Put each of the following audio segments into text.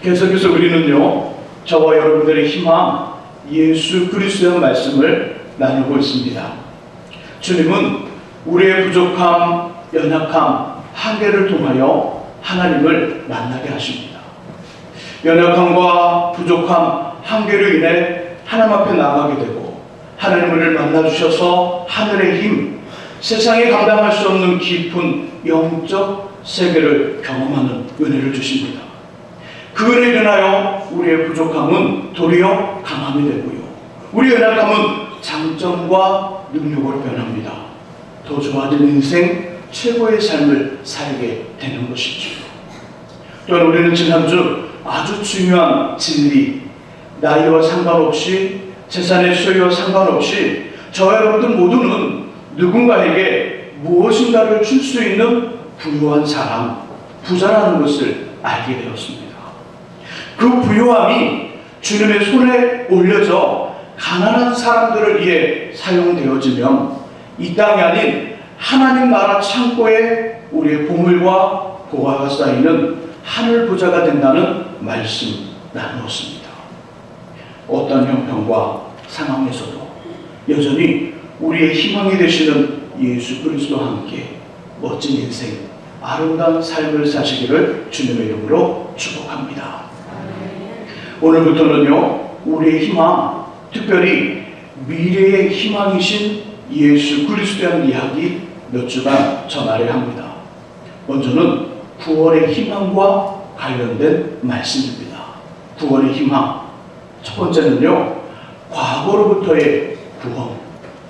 계속해서 우리는요, 저와 여러분들의 희망 예수 그리스도의 말씀을 나누고 있습니다. 주님은 우리의 부족함, 연약함, 한계를 통하여 하나님을 만나게 하십니다. 연약함과 부족함, 한계로 인해 하나님 앞에 나가게 되고 하나님을 만나주셔서 하늘의 힘, 세상에 감당할 수 없는 깊은 영적 세계를 경험하는 은혜를 주십니다. 그 은혜를 인하여 우리의 부족함은 도리어 강함이 되고요, 우리의 연약함은 장점과 능력으로 변합니다. 더 좋아진 인생, 최고의 삶을 살게 되는 것이죠. 또한 우리는 지난주 아주 중요한 진리, 나이와 상관없이, 재산의 소유와 상관없이 저와 여러분들 모두는 누군가에게 무엇인가를 줄 수 있는 부유한 사람, 부자라는 것을 알게 되었습니다. 그 부유함이 주님의 손에 올려져 가난한 사람들을 위해 사용되어지면 이 땅이 아닌 하나님 나라 창고에 우리의 보물과 보화가 쌓이는 하늘 부자가 된다는 말씀 나누었습니다. 어떤 형편과 상황에서도 여전히 우리의 희망이 되시는 예수 그리스도와 함께 멋진 인생, 아름다운 삶을 사시기를 주님의 이름으로 축복합니다. 오늘부터는요, 우리의 희망, 특별히 미래의 희망이신 예수 그리스도에 대한 이야기 몇 주간 전하려 합니다. 먼저는 구원의 희망과 관련된 말씀입니다. 구원의 희망, 첫 번째는요, 과거로부터의 구원,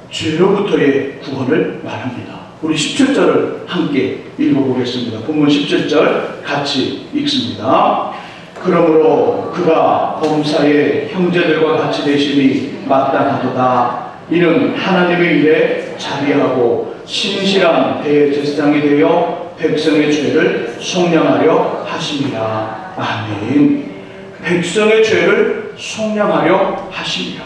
죄로부터의 구원을 말합니다. 우리 17절을 함께 읽어보겠습니다. 본문 17절 같이 읽습니다. 그러므로 그가 범사의 형제들과 같이 되심이 마땅하도다. 이는 하나님의 일에 자비하고 신실한 대제사장이 되어 백성의 죄를 속량하려 하심이라. 아멘. 백성의 죄를 속량하려 하심이라.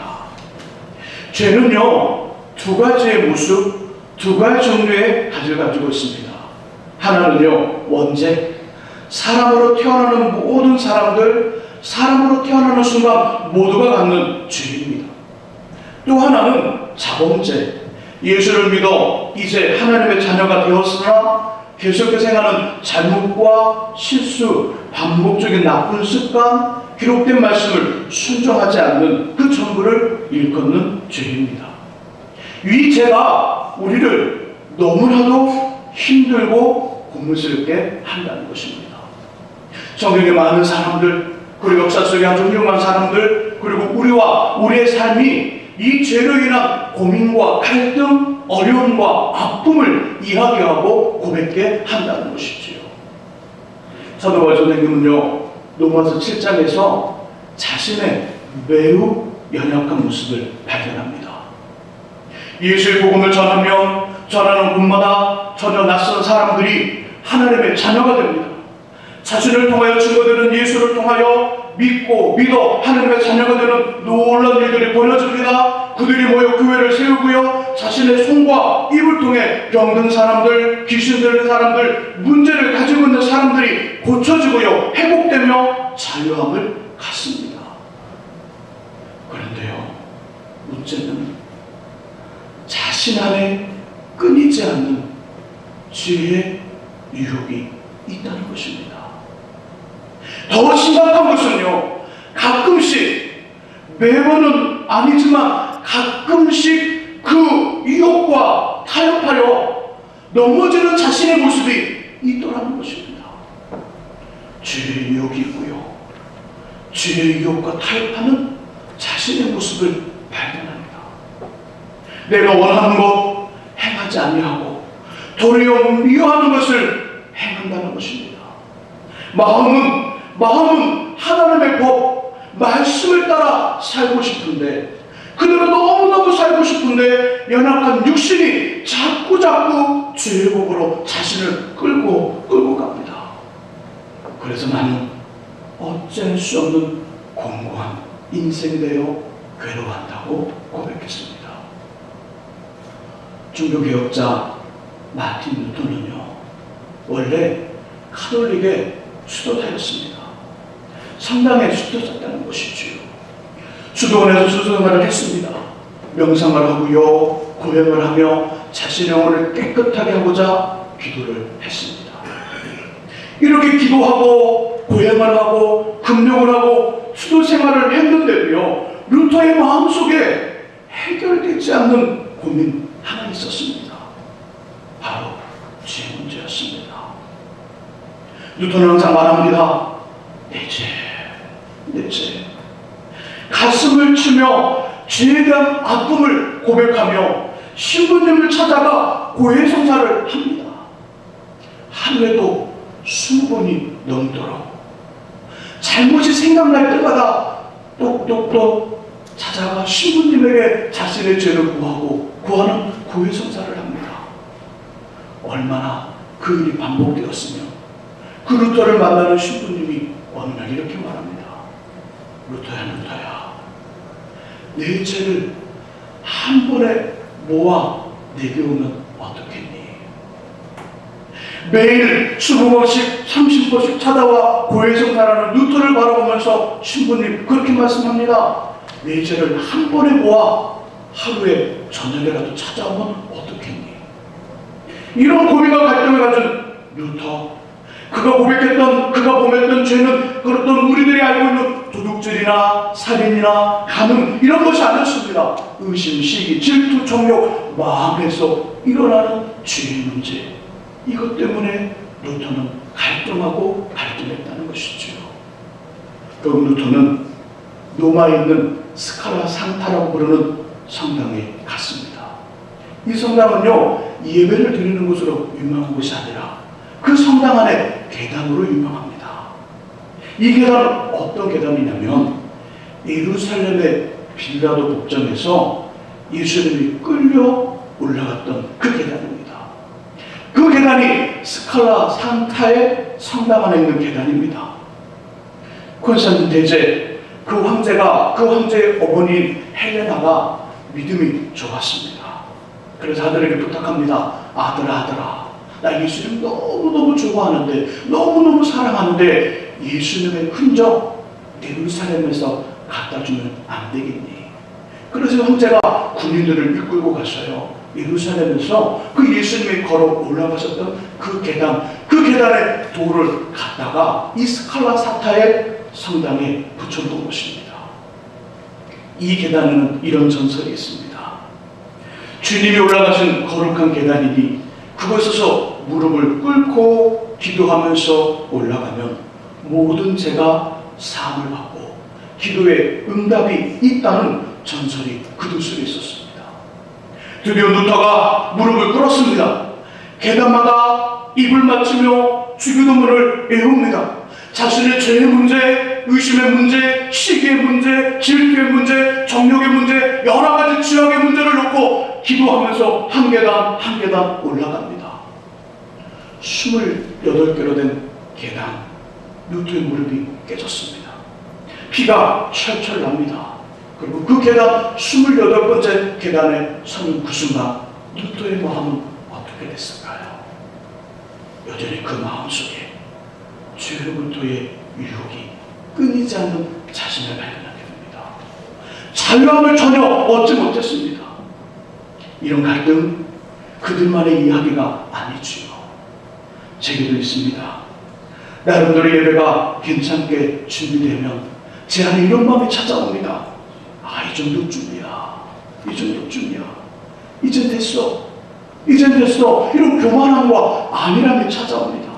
죄는요, 두 가지의 모습, 두 가지 종류의 가지를 가지고 있습니다. 하나는요, 원죄, 사람으로 태어나는 모든 사람들, 사람으로 태어나는 순간 모두가 갖는 죄입니다. 또 하나는 자범죄, 예수를 믿어 이제 하나님의 자녀가 되었으나 계속해서 행하는 잘못과 실수, 반복적인 나쁜 습관, 기록된 말씀을 순종하지 않는 그 전부를 일컫는 죄입니다. 이 죄가 우리를 너무나도 힘들고 고문스럽게 한다는 것입니다. 성경에 많은 사람들, 그리고 역사 속에 아주 훌륭한 사람들, 그리고 우리와 우리의 삶이 이 죄로 인한 고민과 갈등, 어려움과 아픔을 이야기하고 고백게 한다는 것이지요. 사도 바울 선생님은요, 로마서 7장에서 자신의 매우 연약한 모습을 발견합니다. 예수의 복음을 전하는 곳마다 전혀 낯선 사람들이 하나님의 자녀가 됩니다. 자신을 통하여 증거되는 예수를 통하여 믿어 하나님의 자녀가 되는 놀라운 일들이 벌어집니다. 그들이 모여 교회를 세우고요, 자신의 손과 입을 통해 병든 사람들, 귀신 들린 사람들, 문제를 가지고 있는 사람들이 고쳐지고요, 회복되며 자유함을 갖습니다. 그런데요, 문제는 자신 안에 끊이지 않는 죄의 유혹이 있다는 것입니다. 더 심각한 것은요, 가끔씩, 매번은 아니지만 가끔씩 그 유혹과 타협하여 넘어지는 자신의 모습이 있더라는 것입니다. 죄의 유혹이 있고요, 죄의 유혹과 타협하는 자신의 모습을 발견합니다. 내가 원하는 것 행하지 아니하고 도리어 미워하는 것을 행한다는 것입니다. 마음은 하나님의 법, 말씀을 따라 살고 싶은데, 그대로 너무너무 살고 싶은데 연약한 육신이 자꾸 죄의 법으로 자신을 끌고 갑니다. 그래서 나는 어쩔 수 없는 공고한 인생이 되어 괴로워한다고 고백했습니다. 종교개혁자 마틴 루터는요, 원래 카톨릭의 수도자였습니다. 성당에 숨겼었다는 것이지요. 수도원에서 수도생활을 했습니다. 명상을 하고요, 고행을 하며 자신의 영혼을 깨끗하게 하고자 기도를 했습니다. 이렇게 기도하고 고행을 하고 금욕을 하고 수도생활을 했는데도요, 루터의 마음속에 해결되지 않는 고민 하나 있었습니다. 바로 죄 문제였습니다. 루터는 항상 말합니다. 내 죄, 내 죄. 가슴을 치며 죄에 대한 아픔을 고백하며 신부님을 찾아가 고해성사를 합니다. 하루에도 20번이 넘도록 잘못이 생각날 때마다 똑똑똑 찾아가 신부님에게 자신의 죄를 구하는 고해성사를 합니다. 얼마나 그 일이 반복되었으며 그 루터를 만나는 신부님이 어느 날 이렇게 말합니다. 루터야, 루터야, 내 죄를 한 번에 모아 내게 오면 어떻겠니? 매일 20번씩 30번씩 찾아와 고해성사라는 루터를 바라보면서 신부님 그렇게 말씀합니다. 내 죄를 한 번에 모아 하루에 저녁에라도 찾아오면 어떻겠니? 이런 고민과 갈등을 가진 루터, 그가 범했던 죄는 그렇던 우리들이 알고 있는 도둑질이나 살인이나 간음 이런 것이 아니었습니다. 의심, 시기, 질투, 정욕, 마음에서 일어나는 죄의 문제, 이것 때문에 루터는 갈등하고 발전했다는 것이죠. 결국 루터는 로마에 있는 스칼라 상타라고 부르는 성당에 갔습니다. 이 성당은요, 예배를 드리는 곳으로 유명한 곳이 아니라 그 성당 안에 계단으로 유명합니다. 이 계단은 어떤 계단이냐면 예루살렘의 빌라도 복장에서 예수님이 끌려 올라갔던 그 계단입니다. 그 계단이 스칼라 상타의 성당 안에 있는 계단입니다. 콘스탄틴 대제, 그 황제의 어머니 헬레나가 믿음이 좋았습니다. 그래서 아들에게 부탁합니다. 아들아, 나 예수님 너무너무 좋아하는데, 너무너무 사랑하는데 예수님의 흔적 예루살렘에서 갖다 주면 안 되겠니? 그래서 황제가 군인들을 이끌고 갔어요. 예루살렘에서 그 예수님이 걸어 올라가셨던 그 계단에 돌을 갖다가 이 스칼라 사타의 성당에 붙여놓은 것입니다. 이 계단에는 이런 전설이 있습니다. 주님이 올라가신 거룩한 계단이니 그곳에서 무릎을 꿇고 기도하면서 올라가면 모든 죄가 사함을 받고 기도에 응답이 있다는 전설이 그곳에 있었습니다. 드디어 루터가 무릎을 꿇었습니다. 계단마다 입을 맞추며 주기도문을 외웁니다. 자신의 죄의 문제, 의심의 문제, 시기의 문제, 질투의 문제, 정욕의 문제, 여러 가지 죄악의 문제를 놓고 기도하면서 한 계단 한 계단 올라갑니다. 28개로 된 계단, 루터의 무릎이 깨졌습니다. 피가 철철 납니다. 그리고 그 계단 28번째 계단에 서는 그 순간 루터의 마음은 어떻게 됐을까요? 여전히 그 마음속에 죄로부터의 유혹이 끊이지 않는 자신을 발견하게 됩니다. 자유함을 전혀 얻지 못했습니다. 이런 갈등, 그들만의 이야기가 아니지요. 제게도 있습니다. 나름대로 예배가 괜찮게 준비되면 제 안에 이런 마음이 찾아옵니다. 이 정도쯤이야. 이젠 됐어. 이런 교만함과 안일함이 찾아옵니다.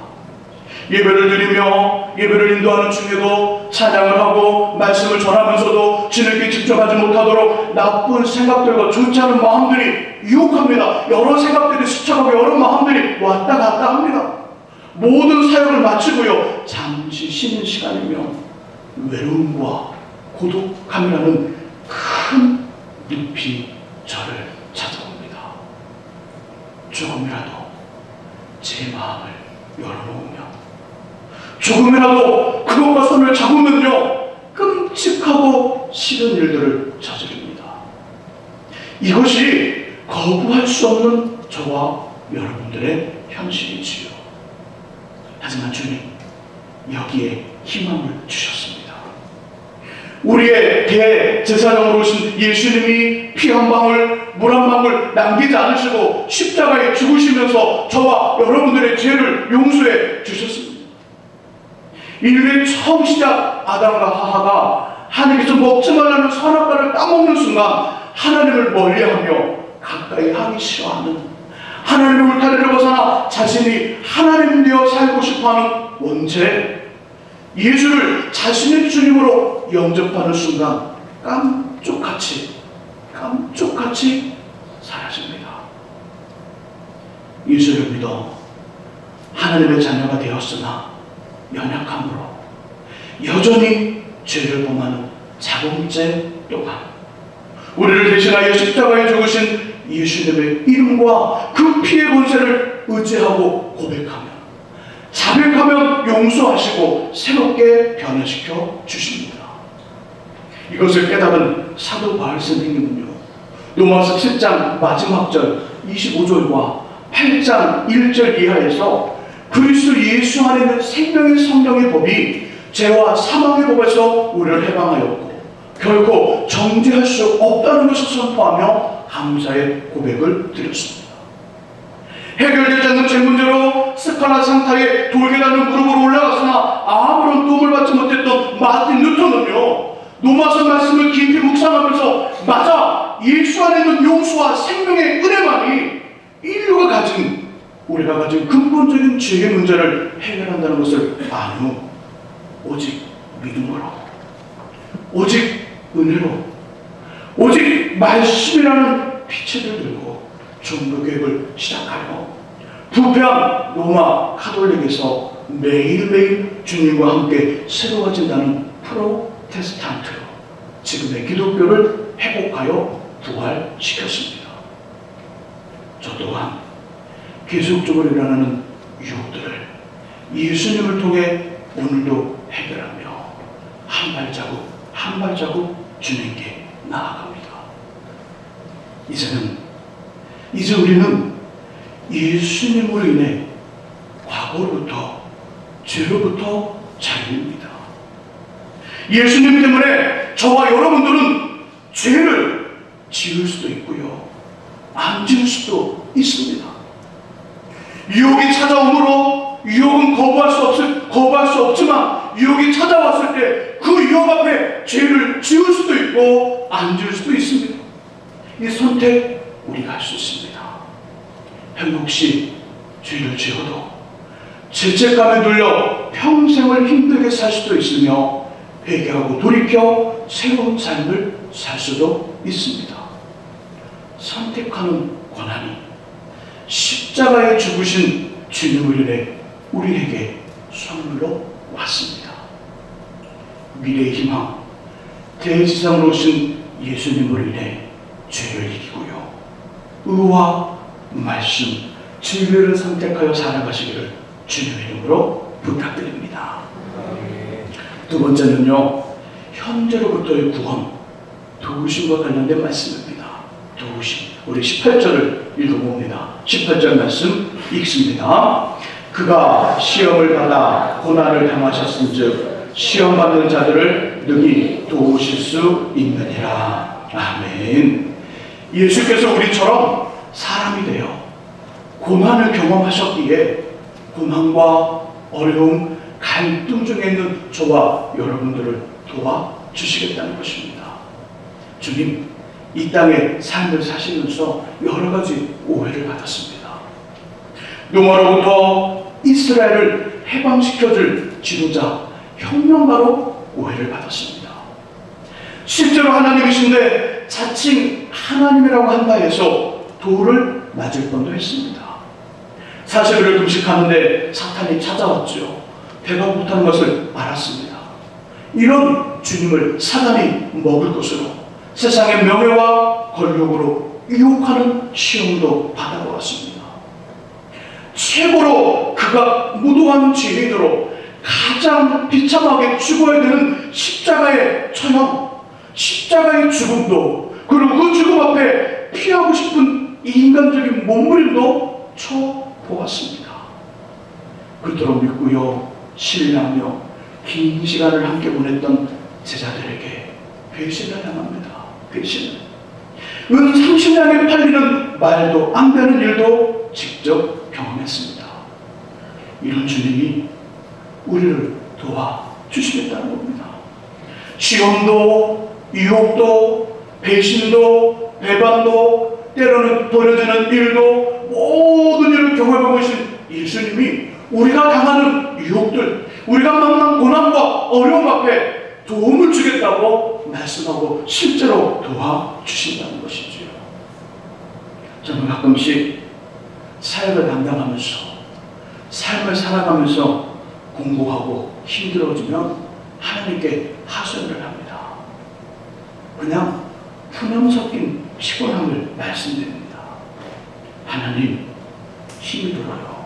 예배를 드리며 예배를 인도하는 중에도 찬양을 하고 말씀을 전하면서도 주님께 집중하지 못하도록 나쁜 생각들과 좋지 않은 마음들이 유혹합니다. 여러 생각들이 스쳐가고 여러 마음들이 왔다 갔다 합니다. 모든 사역을 마치고요, 잠시 쉬는 시간이면 외로움과 고독함이라는 큰 늪이 저를 찾아옵니다. 조금이라도 제 마음을 열어놓으면, 조금이라도 그것과 손을 잡으면요, 끔찍하고 싫은 일들을 저지릅니다. 이것이 거부할 수 없는 저와 여러분들의 현실이지요. 하지만 주님, 여기에 희망을 주셨습니다. 우리의 대제사장으로 오신 예수님이 피 한 방울, 물 한 방울 남기지 않으시고 십자가에 죽으시면서 저와 여러분들의 죄를 용서해 주셨습니다. 인류의 처음 시작 아담과 하하가 하나님께서 먹지 말라는 선악과를 따먹는 순간 하나님을 멀리하며 가까이 하기 싫어하는, 하나님의 울타리를 벗어나 자신이 하나님 되어 살고 싶어하는 원죄, 예수를 자신의 주님으로 영접하는 순간 깜쪽같이 사라집니다. 예수를 믿어 하나님의 자녀가 되었으나 연약함으로 여전히 죄를 범하는 자범죄 또한 우리를 대신하여 십자가에 죽으신 예수님의 이름과 그 피의 권세를 의지하고 고백하며 자백하면 용서하시고 새롭게 변화시켜 주십니다. 이것을 깨달은 사도 바울 선생님은요, 로마서 7장 마지막 절 25절과 8장 1절 이하에서 그리스도 예수 안에 있는 생명의 성령의 법이 죄와 사망의 법에서 우리를 해방하였고 결코 정죄할 수 없다는 것을 선포하며 감사의 고백을 드렸습니다. 해결되지 않는 죄 문제로 스칼라 상타의 돌계단을 무릎으로 올라갔으나 아무런 도움을 받지 못했던 마틴 루터는요, 로마서 말씀을 깊이 묵상하면서 맞아, 예수 안에 있는 용서와 생명의 은혜만이 인류가 가진, 우리가 가진 근본적인 죄의 문제를 해결한다는 것을 아는 후 오직 믿음으로, 오직 은혜로, 오직 말씀이라는 피치를 들고 종교개혁을 시작하여 부패한 로마 카톨릭에서 매일매일 주님과 함께 새로워진다는 프로테스탄트로 지금의 기독교를 회복하여 부활시켰습니다. 저 또한 계속적으로 일어나는 유혹들을 예수님을 통해 오늘도 해결하며 한 발자국 한 발자국 주님께 나아갑니다. 이제 우리는 예수님으로 인해 과거로부터 죄로부터 자유입니다. 예수님 때문에 저와 여러분들은 죄를 지을 수도 있고요, 안 지을 수도 있습니다. 유혹이 찾아오므로 유혹은 거부할 수 없지만 유혹이 찾아왔을 때 그 유혹 앞에 죄를 지을 수도 있고 안 지을 수도 있습니다. 이 선택 우리가 할 수 있습니다. 혹시 죄를 지어도 죄책감에 눌려 평생을 힘들게 살 수도 있으며 회개하고 돌이켜 새로운 삶을 살 수도 있습니다. 선택하는 권한이 십자가에 죽으신 주님을 인해 우리에게 선물로 왔습니다. 미래의 희망, 대지상으로 오신 예수님을 인해 죄를 이기고요, 의와 말씀, 진리를 선택하여 살아가시기를 주님의 이름으로 부탁드립니다. 두 번째는요, 현재로부터의 구원, 도우심과 관련된 말씀입니다. 도우심, 우리 18절을 읽어봅니다. 18절 말씀 읽습니다. 그가 시험을 받아 고난을 당하셨은즉 시험 받는 자들을 능히 도우실 수 있느니라. 아멘. 예수께서 우리처럼 사람이 되어 고난을 경험하셨기에 고난과 어려움, 갈등 중에 있는 저와 여러분들을 도와주시겠다는 것입니다. 주님, 이 땅에 삶을 사시면서 여러 가지 오해를 받았습니다. 로마로부터 이스라엘을 해방시켜줄 지도자, 혁명가로 오해를 받았습니다. 실제로 하나님이신데 자칭 하나님이라고 한다 해서 돌을 맞을 뻔도 했습니다. 40일을 금식하는데 사탄이 찾아왔죠. 배가 고프다는 것을 알았습니다. 이런 주님을 사단이 먹을 것으로 세상의 명예와 권력으로 유혹하는 시험도 받아보았습니다. 최고로 그가 무도한 죄인으로 가장 비참하게 죽어야 되는 십자가의 처형, 십자가의 죽음도, 그리고 그 죽음 앞에 피하고 싶은 이 인간적인 몸부림도 쳐보았습니다. 그토록 믿고요, 신뢰하며 긴 시간을 함께 보냈던 제자들에게 배신을 당합니다. 배신을. 은 30냥에 팔리는 말도 안 되는 일도 직접 경험했습니다. 이런 주님이 우리를 도와주시겠다는 겁니다. 시험도, 유혹도, 배신도, 배반도, 때로는 버려지는 일도, 모든 일을 경험해 보신 예수님이 우리가 당하는 유혹들, 우리가 만난 고난과 어려움 앞에 도움을 주겠다고 말씀하고 실제로 도와주신다는 것이지요. 저는 가끔씩 사역을 감당하면서, 삶을 살아가면서 공부하고 힘들어지면 하나님께 하소연을 합니다. 그냥 푸념 섞인 피곤함을 말씀드립니다. 하나님, 힘이 들어요.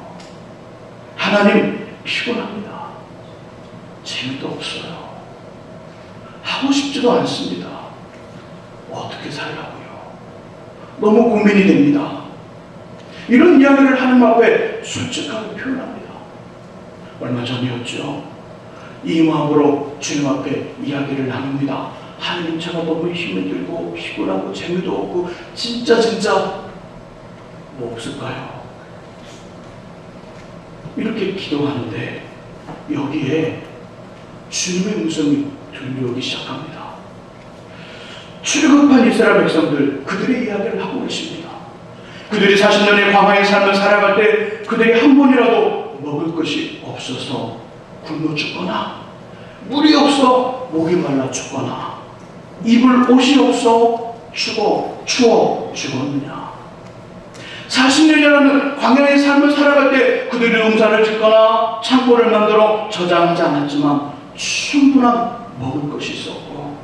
하나님, 피곤합니다. 재미도 없어요. 하고 싶지도 않습니다. 어떻게 살라고요? 너무 고민이 됩니다. 이런 이야기를 하나님 앞에 솔직하게 표현합니다. 얼마 전이었죠. 이 마음으로 주님 앞에 이야기를 나눕니다. 하나님, 제가 너무 힘이 들고 피곤하고 재미도 없고 진짜 뭐 없을까요? 이렇게 기도하는데 여기에 주님의 음성이 들려오기 시작합니다. 출급한 이스라엘 백성들, 그들의 이야기를 하고 계십니다. 그들이 40년의 광야의 삶을 살아갈 때 그들이 한 번이라도 먹을 것이 없어서 굶어 죽거나, 물이 없어 목이 말라 죽거나, 입을 옷이 없어 추워 죽었느냐. 40년이라는 광야의 삶을 살아갈 때 그들이 농사를 짓거나 창고를 만들어 저장하지 않았지만 충분한 먹을 것이 있었고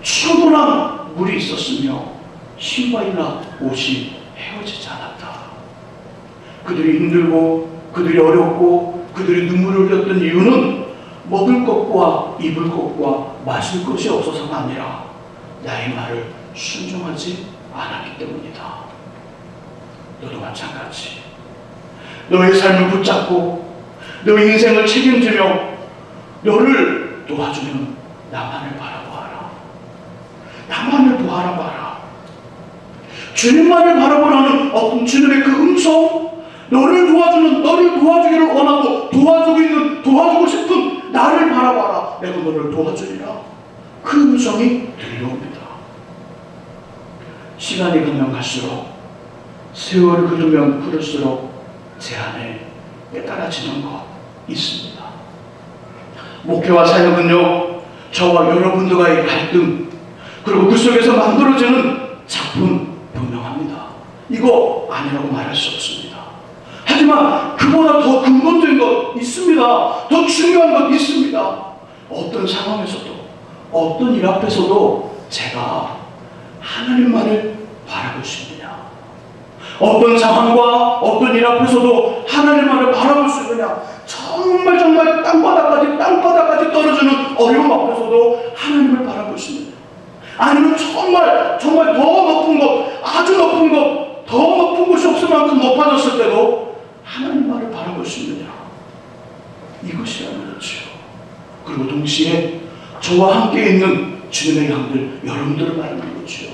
충분한 물이 있었으며 신발이나 옷이 헤어지지 않았다. 그들이 힘들고 그들이 어렵고 그들이 눈물을 흘렸던 이유는 먹을 것과 입을 것과 마실 것이 없어서가 아니라 나의 말을 순종하지 않았기 때문이다. 너도 마찬가지. 너의 삶을 붙잡고 너의 인생을 책임지며 너를 도와주는 나만을 바라보아라. 나만을 바라봐라. 주님만을 바라보라는 어떤 주님의 그 음성, 너를 도와주기를 원하고 도와주고 싶은 나를 바라봐라. 내가 너를 도와주리라. 그 음성이 들려옵니다. 시간이 가면 갈수록, 세월이 흐르면 흐를수록 제 안에 깨달아지는 것 있습니다. 목회와 사역은요, 저와 여러분들과의 갈등, 그리고 그 속에서 만들어지는 작품 분명합니다. 이거 아니라고 말할 수 없습니다. 하지만 그보다 더 근본적인 것 있습니다. 더 중요한 것 있습니다. 어떤 상황에서도, 어떤 일 앞에서도 제가 하나님만을 바라볼 수 있느냐, 어떤 상황과 어떤 일 앞에서도 하나님만을 바라볼 수 있느냐, 정말 땅바닥까지 떨어지는 어려움 앞에서도 하나님을 바라볼 수 있느냐, 아니면 정말 더 높은 것, 아주 높은 것, 더 높은 곳이 없을 만큼 높아졌을 때도 하나님만을 바라볼 수 있느냐, 이것이라는 거죠. 그리고 동시에 저와 함께 있는 주님의 양들, 여러분들을 말하는 거죠.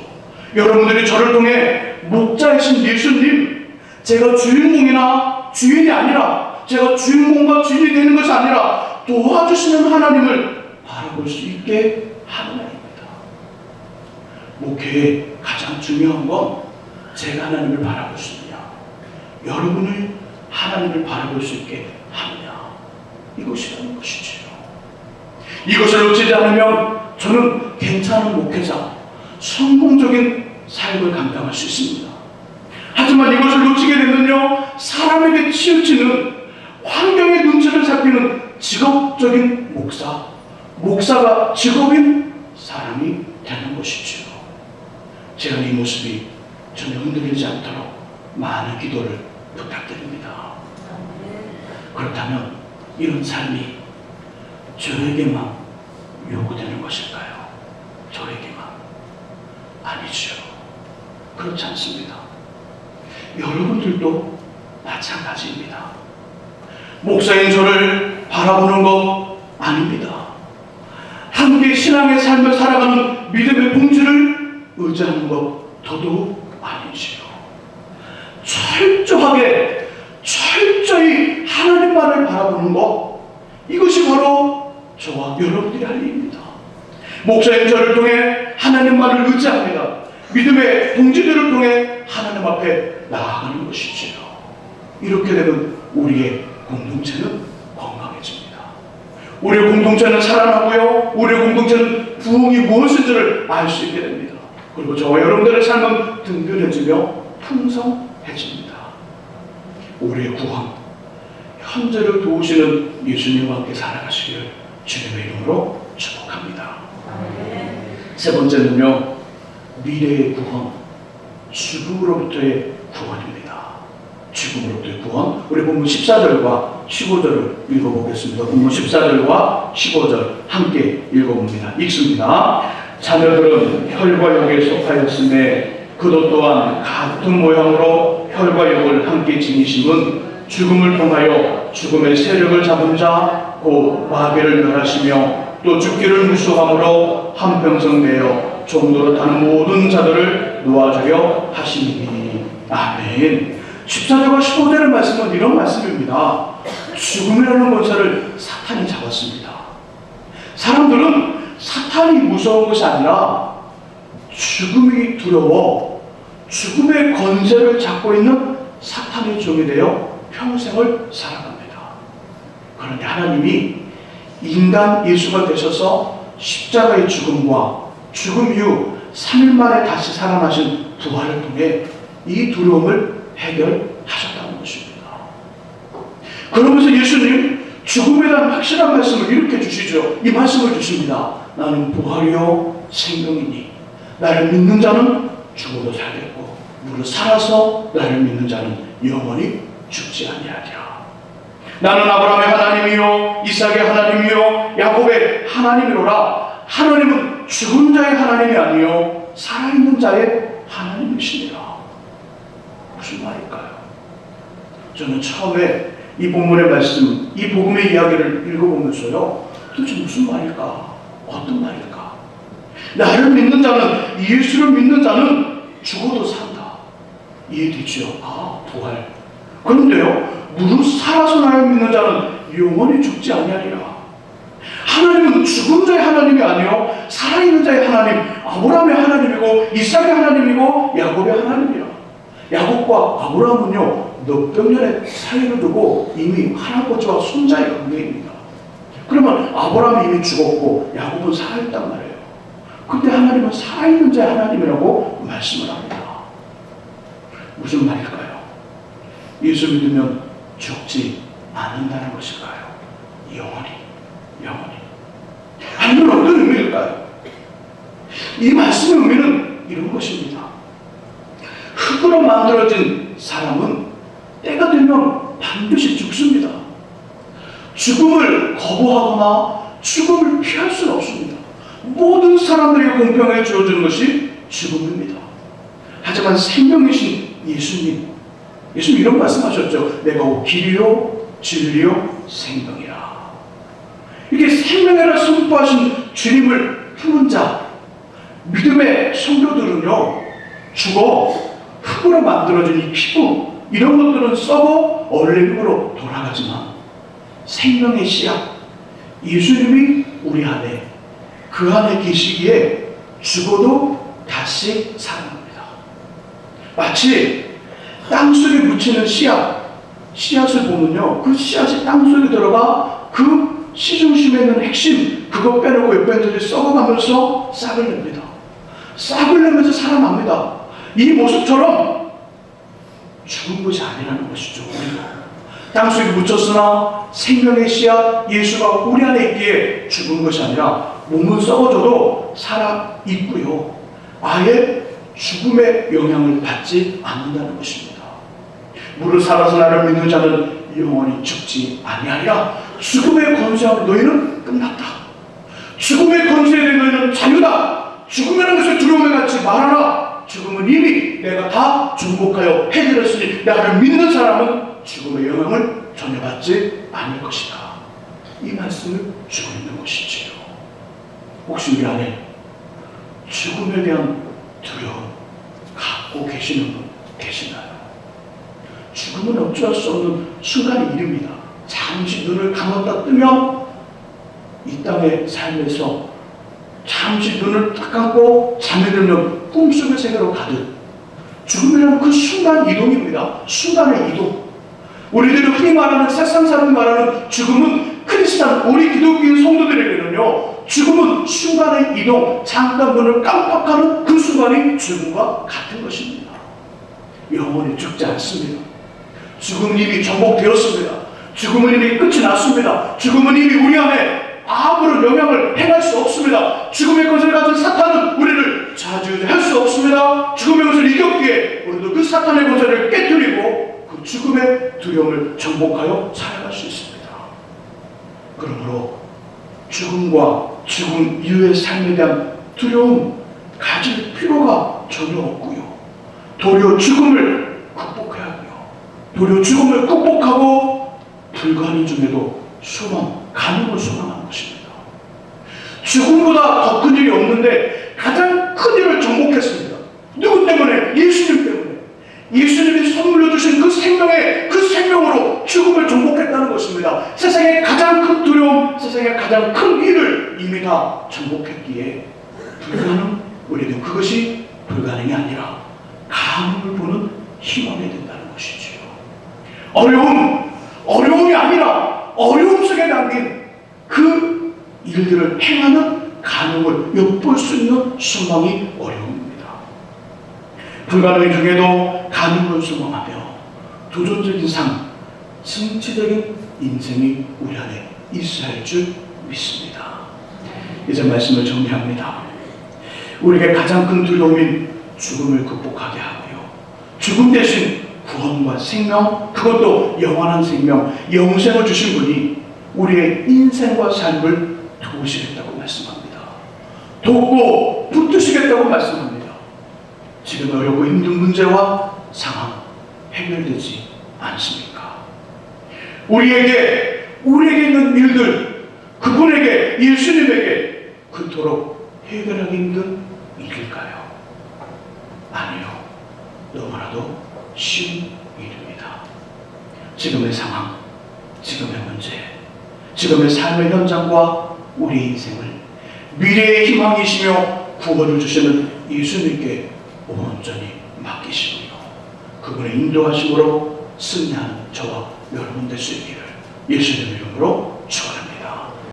여러분들이 저를 통해 목자이신 예수님, 제가 주인공이나 주인이 아니라, 제가 주인공과 주인이 되는 것이 아니라 도와주시는 하나님을 바라볼 수 있게 하는 날입니다. 목회의 가장 중요한 건 제가 하나님을 바라볼 수 있느냐, 여러분을 하나님을 바라볼 수 있게 하느냐, 이것이라는 것이지요. 이것을 놓치지 않으면 저는 괜찮은 목회자, 성공적인 사역을 감당할 수 있습니다. 하지만 이것을 놓치게 되면요, 사람에게 치우치는, 환경의 눈치를 살피는 직업적인 목사가 직업인 사람이 되는 것이죠. 제가 이 모습이 전혀 흔들리지 않도록 많은 기도를 부탁드립니다. 그렇다면 이런 삶이 저에게만 요구되는 것일까요? 저에게만? 아니죠. 그렇지 않습니다. 여러분들도 마찬가지입니다. 목사인 저를 바라보는 것 아닙니다. 함께 함께 신앙의 삶을 살아가는 믿음의 봉지를 의지하는 것 더더욱 아니지요. 철저히 하나님만을 바라보는 것, 이것이 바로 저와 여러분들이 할 일입니다. 목사님 저를 통해 하나님만을 의지합니다. 믿음의 봉지들을 통해 하나님 앞에 나아가는 것이지요. 이렇게 되면 우리의 공동체는 건강해집니다. 우리의 공동체는 살아나고요, 우리의 공동체는 부흥이 무엇인지를 알 수 있게 됩니다. 그리고 저와 여러분들의 삶은 든든해지며 풍성해집니다. 우리의 구원, 현재를 도우시는 예수님과 함께 살아가시길 주님의 이름으로 축복합니다. 세 번째는요, 미래의 구원, 죽음으로부터의 구원입니다. 죽음으로부터의 구원. 우리 본문 14절과 15절을 읽어보겠습니다. 본문 14절과 15절 함께 읽어봅니다. 읽습니다. 자녀들은 혈과 육에 속하였음에 그도 또한 같은 모양으로 혈과 육을 함께 지니심은 죽음을 통하여 죽음의 세력을 잡은 자 곧 마귀를 멸하시며 또 죽기를 무수함으로 한평생 내어 종도로 타는 모든 자들을 놓아주려 하시니. 아멘. 14절과 15절의 말씀은 이런 말씀입니다. 죽음이라는 권세를 사탄이 잡았습니다. 사람들은 사탄이 무서운 것이 아니라 죽음이 두려워 죽음의 권세를 잡고 있는 사탄의 종이 되어 평생을 살아갑니다. 그런데 하나님이 인간 예수가 되셔서 십자가의 죽음과 죽음 이후 3일 만에 다시 살아나신 부활을 통해 이 두려움을 해결하셨다는 것입니다. 그러면서 예수님 죽음에 대한 확실한 말씀을 이렇게 주시죠. 이 말씀을 주십니다. 나는 부활이요 생명이니 나를 믿는 자는 죽어도 살겠고 무릇 살아서 나를 믿는 자는 영원히 죽지 아니하리라. 나는 아브라함의 하나님이요 이삭의 하나님이요 야곱의 하나님이로라. 하나님은 죽은 자의 하나님이 아니요 살아있는 자의 하나님이십니다. 무슨 말일까요? 저는 처음에 이 본문의 말씀, 이 복음의 이야기를 읽어보면서요, 도대체 무슨 말일까? 어떤 말일까? 나를 믿는 자는, 예수를 믿는 자는 죽어도 산다. 이해되죠? 아, 부활. 그런데요, 무릇 살아서 나를 믿는 자는 영원히 죽지 아니하리라. 하나님은 죽은 자의 하나님이 아니요 살아있는 자의 하나님, 아브라함의 하나님이고 이삭의 하나님이고 야곱의 하나님이라. 야곱과 아브라함은요 몇백 년의 사이를 두고 이미 할아버지와 손자의 관계입니다. 그러면 아브라함이 이미 죽었고 야곱은 살아있단 말이에요. 근데 하나님은 살아있는 자의 하나님이라고 말씀을 합니다. 무슨 말일까요? 예수 믿으면 죽지 않는다는 것일까요? 영원히. 아니면 어떤 의미일까요? 이 말씀의 의미는 이런 것입니다. 흙으로 만들어진 사람은 때가 되면 반드시 죽습니다. 죽음을 거부하거나 죽음을 피할 수는 없습니다. 모든 사람들에게 공평하게 주어지는 것이 죽음입니다. 하지만 생명이신 예수님 이런 말씀하셨죠. 내가 길이요 진리요 생명이라. 이게 생명이라 선포하신 주님을 품은 자, 믿음의 성도들은요 죽어 흙으로 만들어진 이 피부 이런 것들은 썩어 얼레림으로 돌아가지만 생명의 씨앗 예수님이 우리 안에 그 안에 계시기에 죽어도 다시 살아납니다. 마치 땅속에 묻히는 씨앗을 보면요 그 씨앗이 땅속에 들어가 그 씨 중심에 있는 핵심 그거 빼놓고 옆에 애들이 썩어가면서 싹을 냅니다. 싹을 내면서 살아납니다. 이 모습처럼 죽은 것이 아니라는 것이죠. 땅속에 묻혔으나 생명의 씨앗 예수가 우리 안에 있기에 죽은 것이 아니라 몸은 썩어져도 살아있고요 아예 죽음의 영향을 받지 않는다는 것입니다. 무릇 살아서 나를 믿는 자는 영원히 죽지 아니하리라. 죽음의 권세하고 너희는 끝났다. 죽음의 권세에 대해 너희는 자유다. 죽음이라는 것을 두려움에 갖지 말아라. 죽음은 이미 내가 다 정복하여 해결했으니 나를 믿는 사람은 죽음의 영향을 전혀 받지 않을 것이다. 이 말씀을 주고 있는 것이지요. 혹시 우리 안에 죽음에 대한 두려움 갖고 계시는 분 계시나요? 죽음은 어쩔 수 없는 순간의 일입니다. 잠시 눈을 감았다 뜨면 이 땅의 삶에서 잠시 눈을 딱 감고 잠에 들면 꿈속의 세계로 가듯 죽음이라는 그 순간 이동입니다. 순간의 이동. 우리들이 흔히 말하는 세상 사람이 말하는 죽음은 크리스찬 우리 기독교인 성도들에게는요, 죽음은 순간의 이동, 잠깐 눈을 깜빡하는 그 순간이 죽음과 같은 것입니다. 영원히 죽지 않습니다. 죽음은 이미 정복되었습니다. 죽음은 이미 끝이 났습니다. 죽음은 이미 우리 안에 아무런 영향을 행할 수 없습니다. 죽음의 것을 가진 사탄은 우리를 좌지우지할 수 없습니다. 죽음의 것을 이겼기에 우리도 그 사탄의 권세를 깨뜨리고 그 죽음의 두려움을 정복하여 살아갈 수 있습니다. 그러므로 죽음과 죽음 이후의 삶에 대한 두려움 가질 필요가 전혀 없고요. 도리어 죽음을 극복해야 하고요. 도리어 죽음을 극복하고 불가능 중에도 소망, 가능을 소망하는 것입니다. 죽음보다 더 큰 일이 없는데 가장 큰 일을 정복했습니다. 누구 때문에? 예수님 때문에. 예수님이 선물로 주신 그 생명으로 죽음을 정복했다는 것입니다. 세상의 가장 큰 두려움, 세상의 가장 큰 일을 이미 다 정복했기에 불가능, 우리는 그것이 불가능이 아니라 가능을 보는 희망이 된다는 것이지요. 어려움이 아니라 어려움 속에 담긴 그 일들을 행하는 가능을 엿볼 수 있는 소망이 어려움입니다. 불가능 중에도 가능을 소망하며 도전적인 삶, 진취적인 인생이 우리 안에 있어야 할 줄 믿습니다. 이제 말씀을 정리합니다. 우리에게 가장 큰 두려움인 죽음을 극복하게 하고요, 죽음 대신 구원과 생명, 그것도 영원한 생명, 영생을 주신 분이 우리의 인생과 삶을 도우시겠다고 말씀합니다. 돕고 붙드시겠다고 말씀합니다. 지금 어렵고 힘든 문제와 상황 해결되지 않습니까? 우리에게 있는 일들, 그분에게, 예수님에게 그토록 해결하기 힘든 일일까요? 아니요. 너무나도 쉬운 일입니다. 지금의 상황, 지금의 문제, 지금의 삶의 현장과 우리 인생을 미래의 희망이시며 구원을 주시는 예수님께 온전히 맡기시고요, 그분의 인도하심으로 승리하는 저와 여러분 될 수 있기를 예수님의 이름으로 축원합니다.